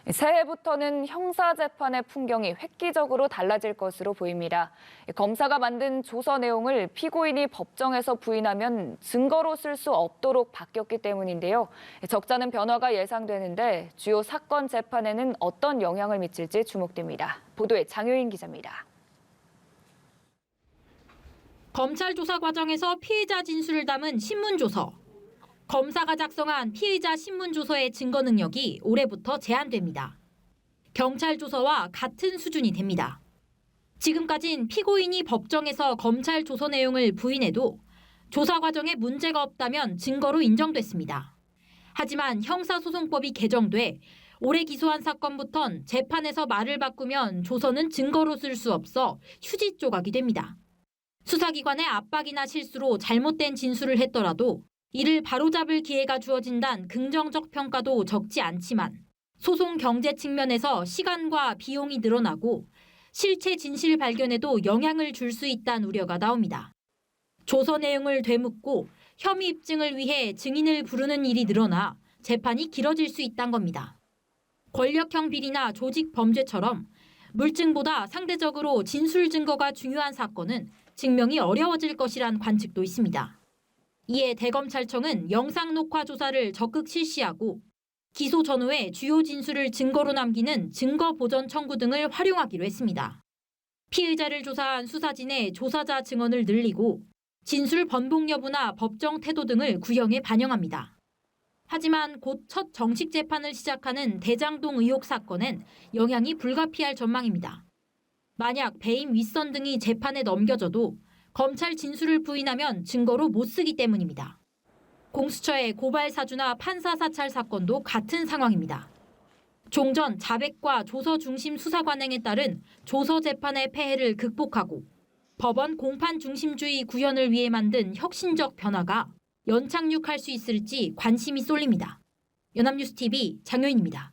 새해부터는 형사재판의 풍경이 획기적으로 달라질 것으로 보입니다. 검사가 만든 조서 내용을 피고인이 법정에서 부인하면 증거로 쓸 수 없도록 바뀌었기 때문인데요. 적잖은 변화가 예상되는데 주요 사건 재판에는 어떤 영향을 미칠지 주목됩니다. 보도에 장효인 기자입니다. 검찰 조사 과정에서 피의자 진술을 담은 신문조서. 검사가 작성한 피의자 신문조서의 증거 능력이 올해부터 제한됩니다. 경찰 조서와 같은 수준이 됩니다. 지금까진 피고인이 법정에서 검찰 조서 내용을 부인해도 조사 과정에 문제가 없다면 증거로 인정됐습니다. 하지만 형사소송법이 개정돼 올해 기소한 사건부턴 재판에서 말을 바꾸면 조서는 증거로 쓸 수 없어 휴지 조각이 됩니다. 수사기관의 압박이나 실수로 잘못된 진술을 했더라도 이를 바로잡을 기회가 주어진다는 긍정적 평가도 적지 않지만 소송 경제 측면에서 시간과 비용이 늘어나고 실체 진실 발견에도 영향을 줄 수 있다는 우려가 나옵니다. 조서 내용을 되묻고 혐의 입증을 위해 증인을 부르는 일이 늘어나 재판이 길어질 수 있다는 겁니다. 권력형 비리나 조직 범죄처럼 물증보다 상대적으로 진술 증거가 중요한 사건은 증명이 어려워질 것이란 관측도 있습니다. 이에 대검찰청은 영상 녹화 조사를 적극 실시하고 기소 전후에 주요 진술을 증거로 남기는 증거 보전 청구 등을 활용하기로 했습니다. 피의자를 조사한 수사진의 조사자 증언을 늘리고 진술 번복 여부나 법정 태도 등을 구형에 반영합니다. 하지만 곧 첫 정식 재판을 시작하는 대장동 의혹 사건엔 영향이 불가피할 전망입니다. 만약 배임 윗선 등이 재판에 넘겨져도 검찰 진술을 부인하면 증거로 못 쓰기 때문입니다. 공수처의 고발 사주나 판사 사찰 사건도 같은 상황입니다. 종전 자백과 조서 중심 수사 관행에 따른 조서 재판의 폐해를 극복하고 법원 공판 중심주의 구현을 위해 만든 혁신적 변화가 연착륙할 수 있을지 관심이 쏠립니다. 연합뉴스TV 장효인입니다.